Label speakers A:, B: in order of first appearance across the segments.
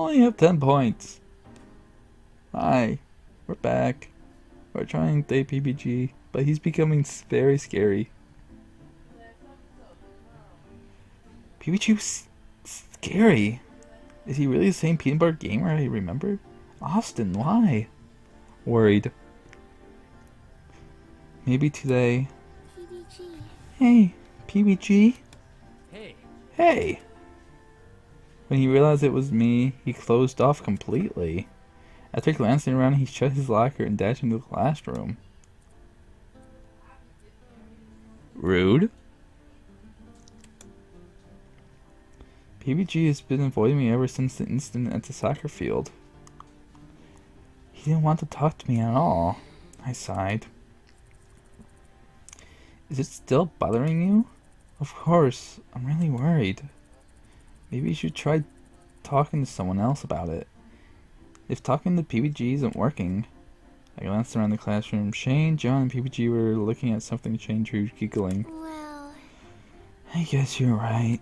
A: only have 10 points. Hi, we're back. We're trying to date PBG, but he's becoming very scary. PBG was scary. Is he really the same peanut butter gamer I remember? Austin, why? Worried. Maybe today.
B: PBG.
A: Hey, PBG?
C: Hey.
A: Hey! When he realized it was me, he closed off completely. After glancing around, he shut his locker and dashed into the classroom. Rude? PBG has been avoiding me ever since the incident at the soccer field. He didn't want to talk to me at all. I sighed. Is it still bothering you? Of course, I'm really worried. Maybe you should try talking to someone else about it. If talking to PBG isn't working. I glanced around the classroom. Shane, John, and PBG were looking at something. Shane drew, giggling.
B: Well,
A: I guess you're right.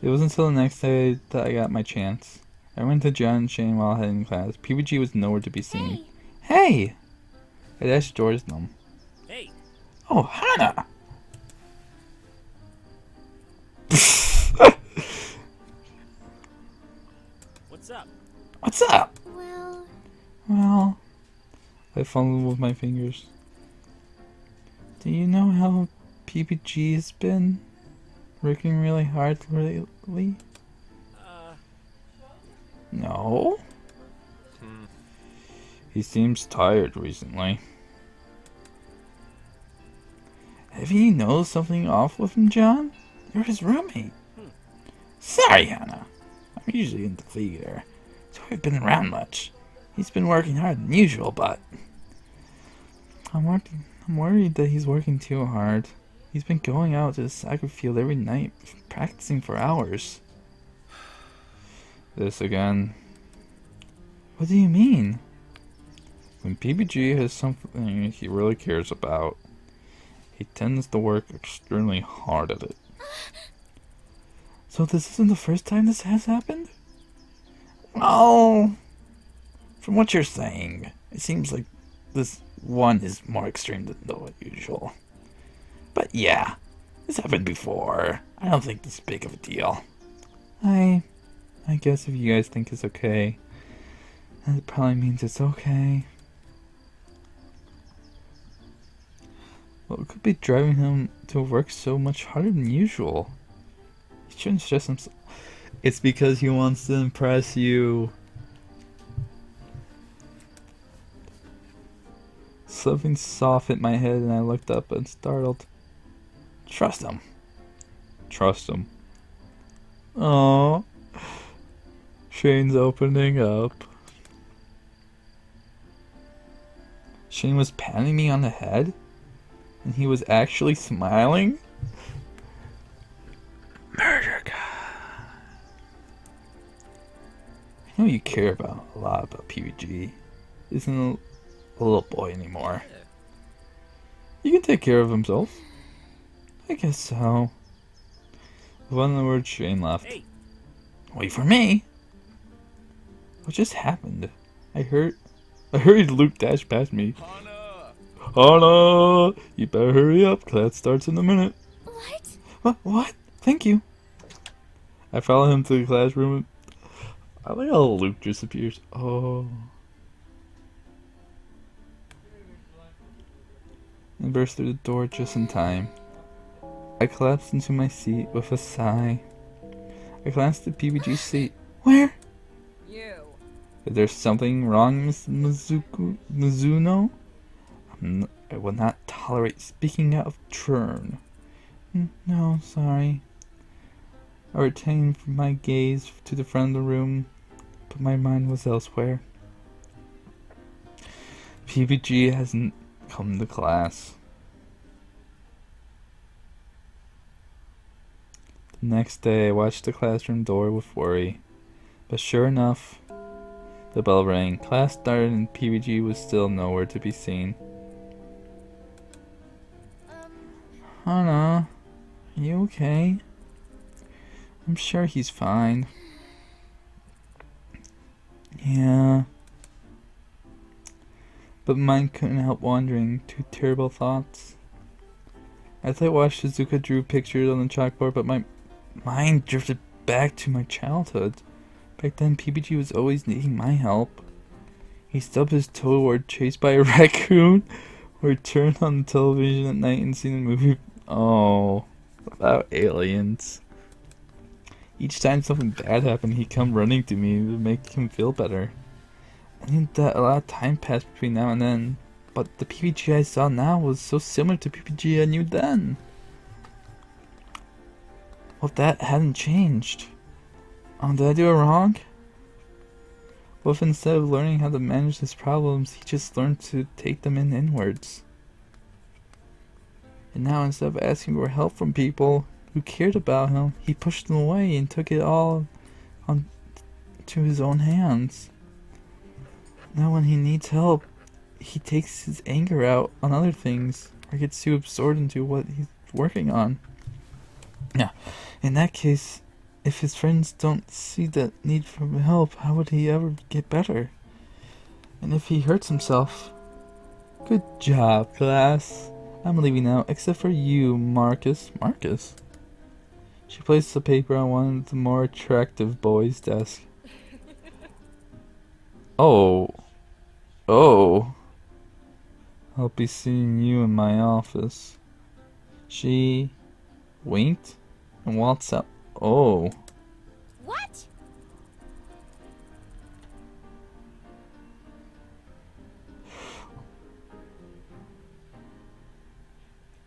A: It wasn't until the next day that I got my chance. I went to John and Shane while heading class. PBG was nowhere to be seen. Hey! I dashed towards them.
C: Hey.
A: Oh, Hannah!
C: What's up?
A: What's up?
B: well,
A: I fumbled with my fingers. Do you know how PBG has been working really hard lately? No? He seems tired recently. Have you noticed something off with him, John? You're his roommate. Sorry, Hannah. I'm usually in the theater, so I haven't been around much. He's been working harder than usual, but I'm worried that he's working too hard. He's been going out to the soccer field every night, practicing for hours. This again. What do you mean? When PBG has something he really cares about, he tends to work extremely hard at it. So this isn't the first time this has happened? Well, from what you're saying, it seems like this one is more extreme than the usual. But yeah, this happened before. I don't think this is big of a deal. I guess if you guys think it's okay, that probably means it's okay. What could be driving him to work so much harder than usual? He shouldn't stress himself. It's because he wants to impress you. Something soft hit my head and I looked up and startled. Trust him. Trust him. Oh, Shane's opening up. Shane was patting me on the head? And he was actually smiling? Murder God. I know you care about a lot about PBG. Isn't a little boy anymore. He can take care of himself. I guess so. With one of the words, Shane left.
C: Hey.
A: Wait for me. What just happened? I heard Luke dash past me. Hana! You better hurry up, class starts in a minute.
B: what?
A: What? Thank you. I follow him to the classroom. I like how Luke disappears. Oh. And burst through the door just in time. I collapsed into my seat with a sigh. I glanced at PBG's seat. Where?
D: You.
A: Is there something wrong, Miss Mizuno? I will not tolerate speaking out of turn. No, sorry. I retained my gaze to the front of the room, but my mind was elsewhere. PBG hasn't come to class. The next day, I watched the classroom door with worry. But sure enough, the bell rang. Class started and PBG was still nowhere to be seen. Hana, are you okay? I'm sure he's fine. Yeah. But mine couldn't help wandering to terrible thoughts. As I watched, Shizuka drew pictures on the chalkboard, but my mind drifted back to my childhood. Back then, PBG was always needing my help. He stubbed his toe or chased by a raccoon, or turned on the television at night and seen a movie. Oh, about aliens. Each time something bad happened, he'd come running to me to make him feel better. I knew that a lot of time passed between now and then, but the PBG I saw now was so similar to PBG I knew then. Well, that hadn't changed. Did I do it wrong? What if instead of learning how to manage his problems, he just learned to take them in inwards? And now instead of asking for help from people who cared about him, he pushed them away and took it all on to his own hands. Now when he needs help, he takes his anger out on other things, or gets too absorbed into what he's working on. Now, in that case, if his friends don't see that need for help, how would he ever get better? And if he hurts himself? Good job, class. I'm leaving now, except for you, Marcus. Marcus? She placed the paper on one of the more attractive boys' desk. Oh. Oh. I'll be seeing you in my office. She winked and waltzed out. Oh.
B: What?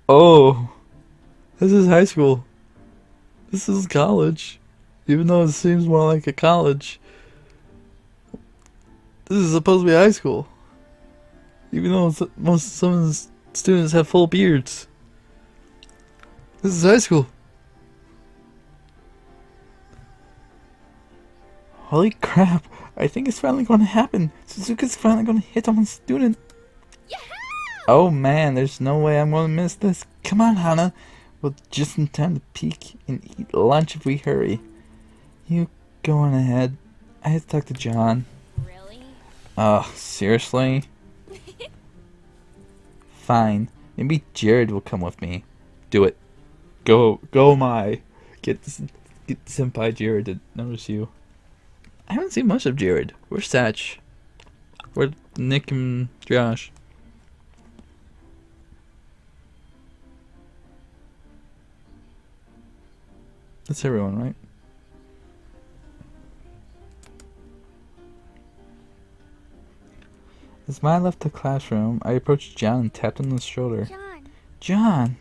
A: Oh. This is high school. This is college. Even though it seems more like a college. This is supposed to be high school. Even though some of the students have full beards. This is high school. Holy crap. I think it's finally going to happen. Suzuka's finally going to hit on a student. Oh man, there's no way I'm going to miss this. Come on, Hana. We'll just in time to peek and eat lunch if we hurry. You go on ahead. I have to talk to John.
B: Really?
A: Seriously? Fine. Maybe Jared will come with me. Do it. Go, Mai. Get Senpai Jared to notice you. I haven't seen much of Jared. Where's Satch? Where's Nick and Josh? That's everyone, right? As Mai left the classroom, I approached John and tapped him on the shoulder.
B: John.
A: John!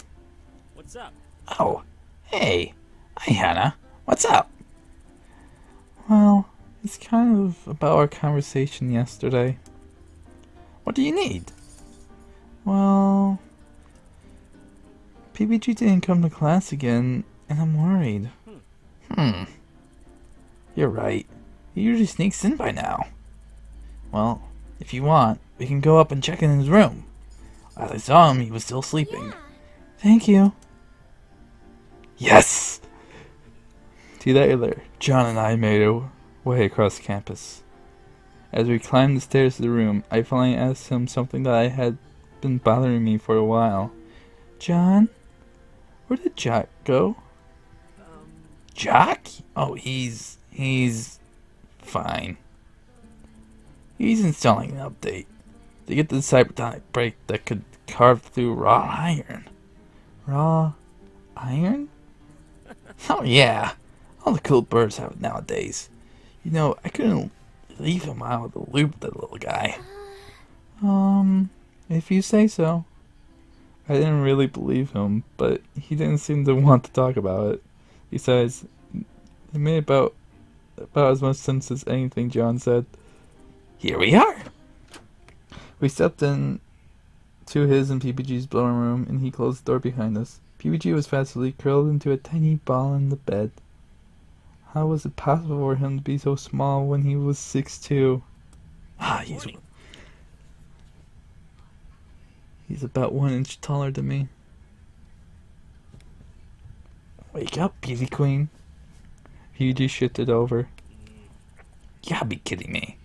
C: What's up?
A: Oh, hey. Hi, Hannah. What's up? Well, it's kind of about our conversation yesterday. What do you need? Well, PBG didn't come to class again, and I'm worried. You're right. He usually sneaks in by now. Well, if you want, we can go up and check in his room. As I saw him, he was still sleeping.
B: Yeah.
A: Thank you. Yes! 2 days later, John and I made our way across campus. As we climbed the stairs to the room, I finally asked him something that had been bothering me for a while. John, where did Jack go? Jack? Oh, he's fine. He's installing an update to get the cybertonic break that could carve through raw iron. Raw iron? Oh yeah, all the cool birds have it nowadays. You know, I couldn't leave him out of the loop, that little guy. If you say so. I didn't really believe him, but he didn't seem to want to talk about it. Besides, it made about as much sense as anything John said. Here we are! We stepped in to his and PBG's blowing room, and he closed the door behind us. PBG was fast asleep, curled into a tiny ball in the bed. How was it possible for him to be so small when he was 6'2"? He's about 1 inch taller than me. Wake up, beauty queen. PBG shifted over. You gotta be kidding me.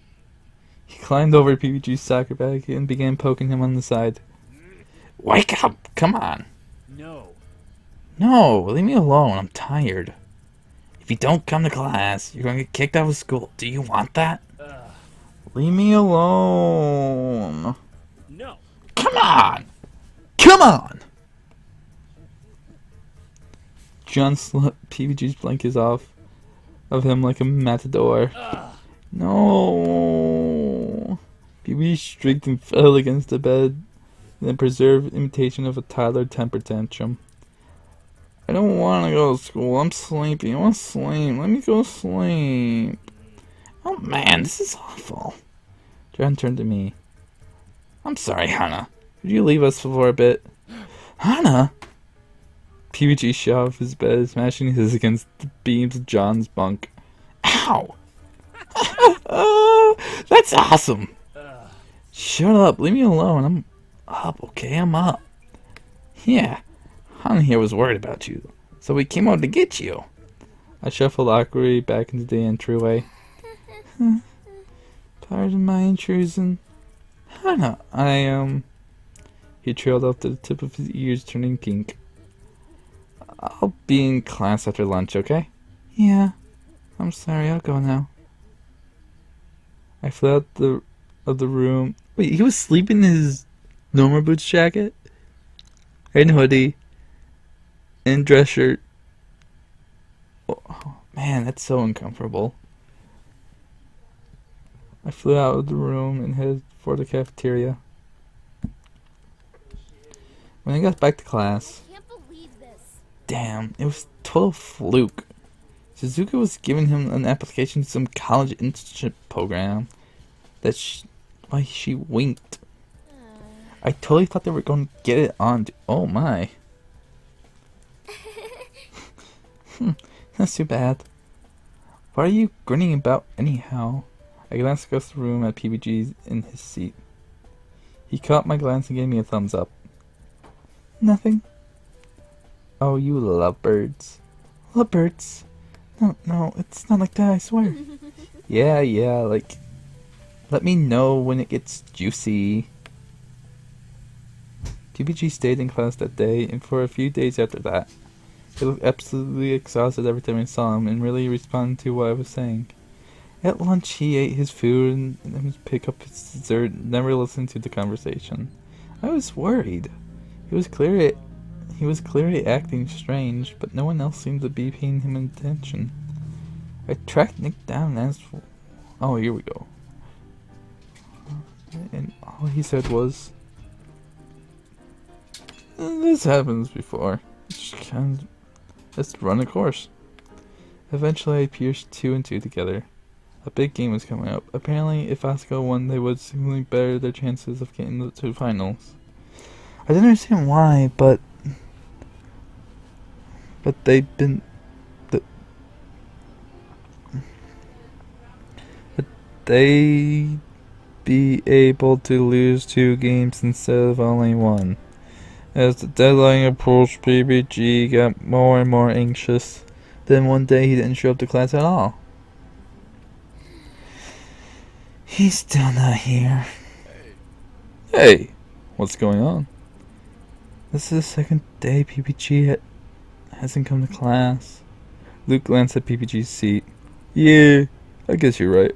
A: He climbed over PBG's soccer bag and began poking him on the side. Wake up! Come on!
C: No.
A: No, leave me alone. I'm tired. If you don't come to class, you're gonna get kicked out of school. Do you want that? Leave me alone.
C: No.
A: Come on! Come on! John slapped PBG's blankets off of him like a matador. No! PBG shrieked and fell against the bed in a preserved imitation of a toddler temper tantrum. I don't want to go to school. I'm sleepy. I want to sleep. Let me go sleep. Oh man, this is awful. John turned to me. I'm sorry, Hannah. Could you leave us for a bit? Hannah? PBG shot off his bed, smashing his against the beams of John's bunk. Ow! That's awesome! Shut up, leave me alone. I'm up, okay? I'm up. Yeah, Hannah here was worried about you, so we came out to get you. I shuffled awkwardly back into the entryway. Pardon my intrusion. Hannah, He trailed up to the tip of his ears, turning pink. I'll be in class after lunch, okay? Yeah. I'm sorry, I'll go now. I flew out of the room. Wait, he was sleeping in his normal boots jacket? And hoodie. And dress shirt. Oh, man, that's so uncomfortable. I flew out of the room and headed for the cafeteria. When I got back to class,
B: I can't believe this.
A: damn, it was total fluke. Suzuka was giving him an application to some college internship program. That's why she winked. I totally thought they were going to get it on. Oh my. That's too bad. What are you grinning about anyhow? I glanced across the room at PBG in his seat. He caught my glance and gave me a thumbs up. Nothing. Oh, you lovebirds. Lovebirds? No, it's not like that, I swear. Yeah, like... Let me know when it gets juicy. PBG stayed in class that day, and for a few days after that. He looked absolutely exhausted every time I saw him, and really responded to what I was saying. At lunch, he ate his food and then would pick up his dessert, never listened to the conversation. I was worried. He was clearly acting strange, but no one else seemed to be paying him attention. I tracked Nick down and asked for... Oh, here we go. And all he said was... This happens before. Let's run a course. Eventually I pieced 2 and 2 together. A big game was coming up. Apparently, if Asagao won, they would significantly better their chances of getting to the finals. I didn't understand why, but they'd been... But they'd be able to lose 2 games instead of only 1. As the deadline approached, PBG got more and more anxious. Then one day he didn't show up to class at all. He's still not here. Hey, what's going on? This is the second day PBG hasn't come to class. Luke glanced at PBG's seat. Yeah, I guess you're right.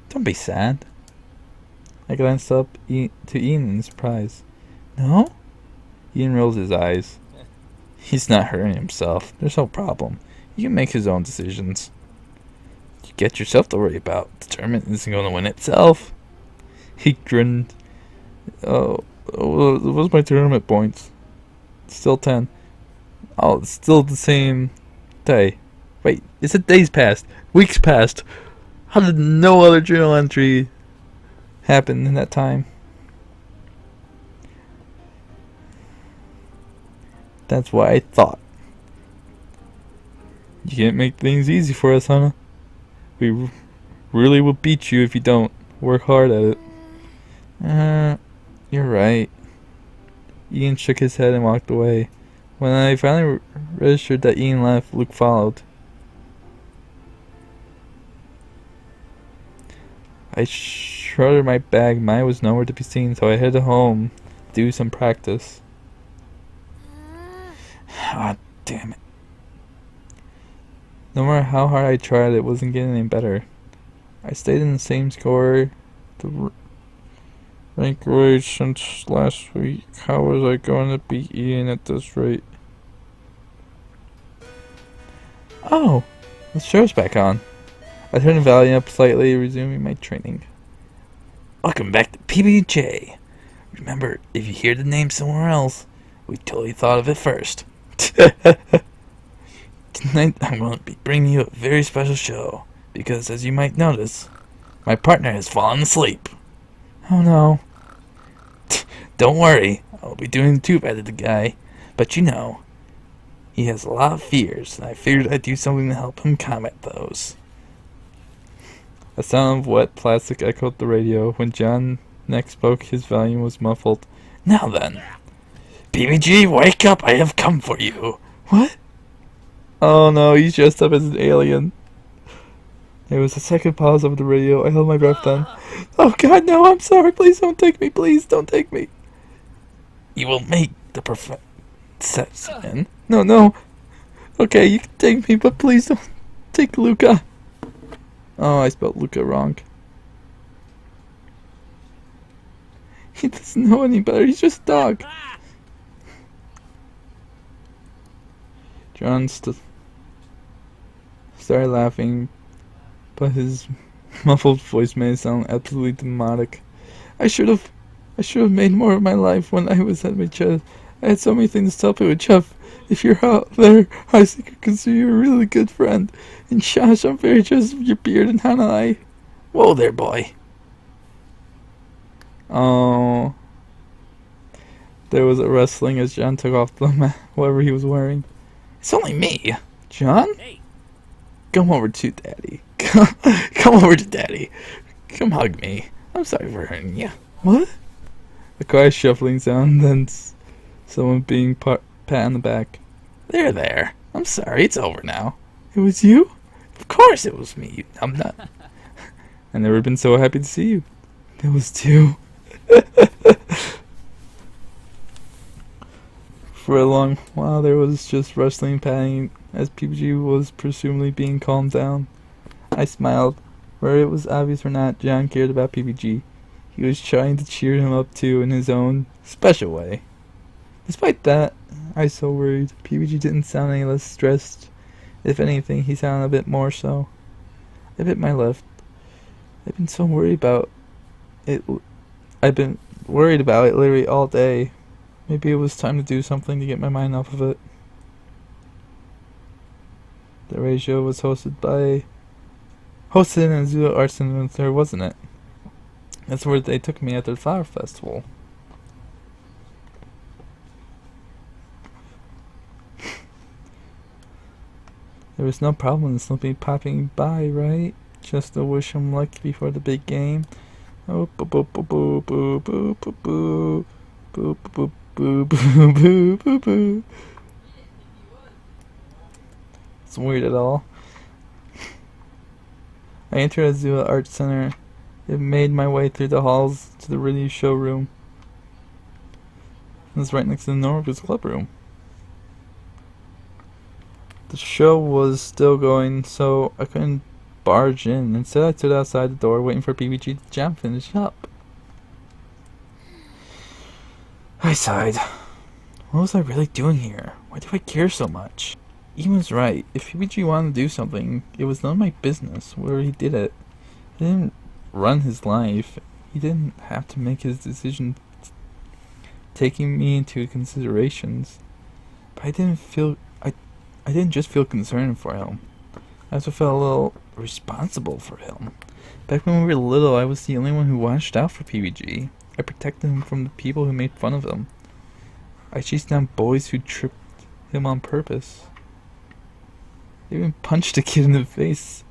A: Don't be sad. I glanced up to Ian in surprise. No? Ian rolls his eyes. He's not hurting himself. There's no problem. He can make his own decisions. You get yourself to worry about. The tournament isn't going to win itself. He grinned. Oh, what's my tournament points? Still 10. Oh, it's still the same day. Wait, it's a days passed. Weeks passed. How did no other journal entry happen in that time? That's why I thought. You can't make things easy for us, Hannah. We really will beat you if you don't work hard at it. You're right. Ian shook his head and walked away. When I finally registered that Ian left, Luke followed. I shredded my bag. Maya was nowhere to be seen, so I headed home to do some practice. Ah, damn it. No matter how hard I tried, it wasn't getting any better. I stayed in the same score, the rank rate since last week. How was I going to beat Ian at this rate? Oh, the show's back on. I turned the volume up slightly, resuming my training. Welcome back to PBG. Remember, if you hear the name somewhere else, we totally thought of it first. Tonight I'm going to be bringing you a very special show, because as you might notice, my partner has fallen asleep. Oh no. Don't worry, I'll be doing the tube edited guy, but you know, he has a lot of fears, and I figured I'd do something to help him combat those. A sound of wet plastic echoed the radio. When John next spoke, his volume was muffled. Now then, PBG, wake up, I have come for you. What? Oh no, he's dressed up as an alien. There was a second pause over the radio. I held my breath then. Oh god, no, I'm sorry. Please don't take me. Please don't take me. You will make the perfect sense, man. No, no. Okay, you can take me, but please don't take Luca. Oh, I spelled Luca wrong. He doesn't know any better. He's just a dog. John started laughing, but his muffled voice made it sound absolutely demonic. I should have made more of my life when I was at my chest. I had so many things to help you with, Jeff. If you're out there, I think I consider you a really good friend. And Josh, I'm very jealous of your beard and Hanai. Whoa there, boy. Oh. There was a wrestling as John took off whatever he was wearing. It's only me. John?
C: Hey.
A: Come over to Daddy. Come over to Daddy. Come hug me. I'm sorry for hurting you. What? A quiet shuffling sound, then someone being pat on the back. There. I'm sorry, it's over now. It was you? Of course it was me, you numbnut. I've never been so happy to see you. It was two. For a long while there was just rustling and patting as PBG was presumably being calmed down. I smiled. Whether it was obvious or not, John cared about PBG. He was trying to cheer him up too in his own special way. Despite that, I was so worried. PBG didn't sound any less stressed. If anything, he sounded a bit more so. I bit my lip. I've been so worried about it. I've been worried about it literally all day. Maybe it was time to do something to get my mind off of it. The radio was hosted in Azula Arts Center, wasn't it? That's where they took me at their flower festival. There was no problem in Slippy popping by, right? Just to wish him luck before the big game. Oh, boo boo boo boo boo boo boo boo boo boo boo boo boo boo boo. It's weird at all. I entered Azula Arts Center. It made my way through the halls to the radio showroom. It was right next to the Norwood's club room. The show was still going, so I couldn't barge in. Instead, I stood outside the door waiting for PBG to jam finish up. I sighed. What was I really doing here? Why do I care so much? Ian was right. If PBG wanted to do something, it was none of my business where he did it. He didn't run his life. He didn't have to make his decision taking me into considerations. But I didn't just feel concerned for him. I also felt a little responsible for him. Back when we were little, I was the only one who watched out for PBG. I protected him from the people who made fun of him. I chased down boys who tripped him on purpose. I even punched a kid in the face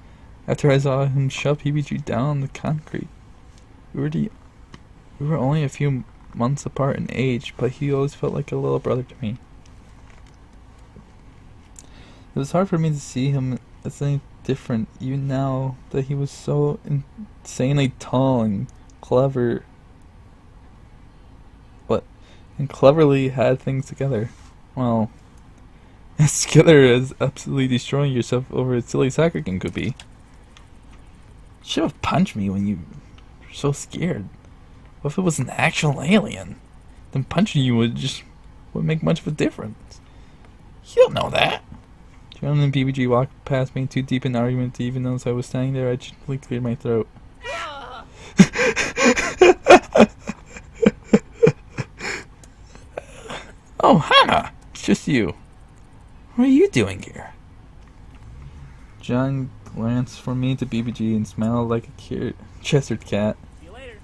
A: after I saw him shove PBG down on the concrete. We were only a few months apart in age, but he always felt like a little brother to me. It was hard for me to see him as any different, even now that he was so insanely tall and clever. What? And cleverly had things together. Well, as together as absolutely destroying yourself over a silly soccer game could be. You should have punched me when you were so scared. What if it was an actual alien? Then punching you wouldn't make much of a difference. You don't know that. John and PBG walked past me too deep in argument to even notice I was standing there. I gently cleared my throat. Oh, Hannah! It's just you. What are you doing here? John glanced from me to PBG and smiled like a chestered cat.
C: See you later.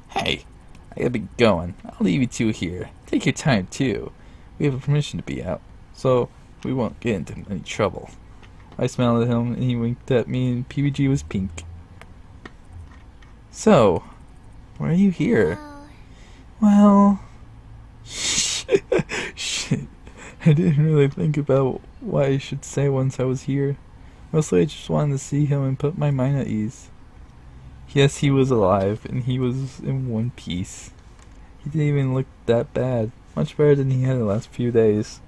A: Hey, I gotta be going. I'll leave you two here. Take your time, too. We have permission to be out, so we won't get into any trouble. I smiled at him, and he winked at me, and PBG was pink. So, why are you here? Well... Shit. I didn't really think about what I should say once I was here. Mostly I just wanted to see him and put my mind at ease. Yes, he was alive, and he was in one piece. He didn't even look that bad. Much better than he had the last few days.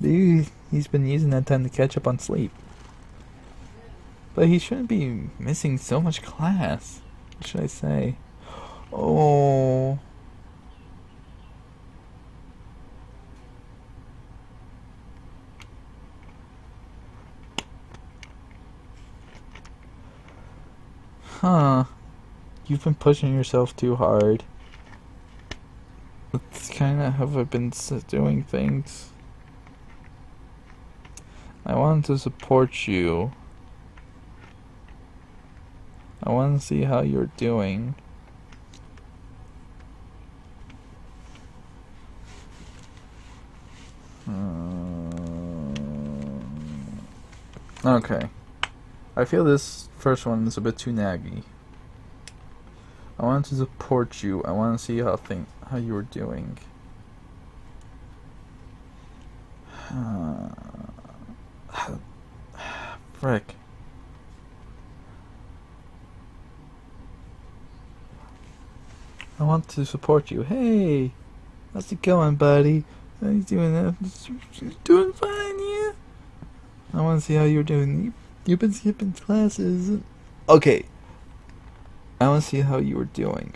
A: Maybe he's been using that time to catch up on sleep. But he shouldn't be missing so much class. What should I say? Oh... Huh. You've been pushing yourself too hard. That's kinda how I've been doing things. I wanted to support you. I want to see how you're doing. Okay. I feel this first one is a bit too naggy. I wanted to support you. I want to see how you were doing. Frick. I want to support you. Hey, how's it going, buddy? How you doing? Doing fine, yeah. I want to see how you're doing. You've been skipping classes. Okay. I want to see how you were doing.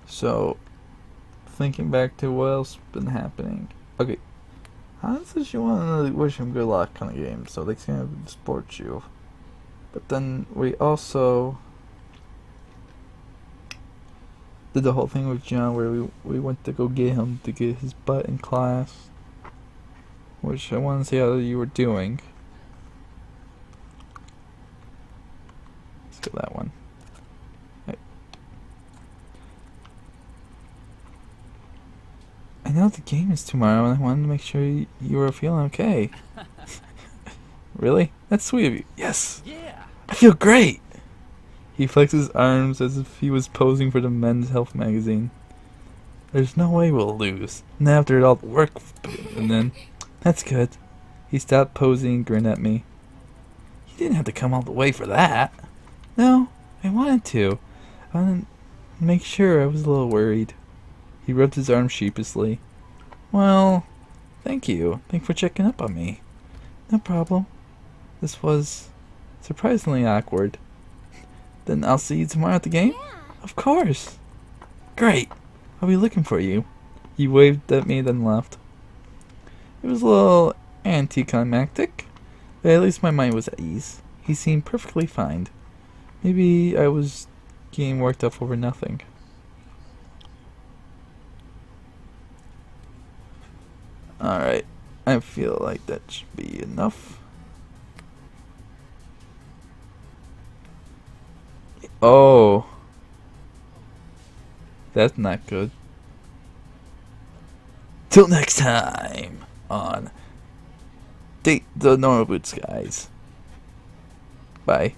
A: So, thinking back to what else been happening. Okay. How does she want to wish him good luck on the game so they can support you? But then we also did the whole thing with John where we went to go get him to get his butt in class. Which I want to see how you were doing. Let's do that one. Right. I know the game is tomorrow and I wanted to make sure you were feeling okay. Really? That's sweet of you. Yes!
C: Yeah.
A: I feel great! He flexed his arms as if he was posing for the Men's Health magazine. There's no way we'll lose. And after all the work, and then, that's good. He stopped posing and grinned at me. You didn't have to come all the way for that. No, I wanted to. I wanted to make sure. I was a little worried. He rubbed his arm sheepishly. Well, thank you. Thanks for checking up on me. No problem. This was surprisingly awkward. Then I'll see you tomorrow at the game?
B: Yeah.
A: Of course. Great. I'll be looking for you. He waved at me then left. It was a little anticlimactic, but at least my mind was at ease. He seemed perfectly fine. Maybe I was getting worked up over nothing. Alright. I feel like that should be enough. Oh. That's not good. Till next time on Date the Normal Boots, guys. Bye.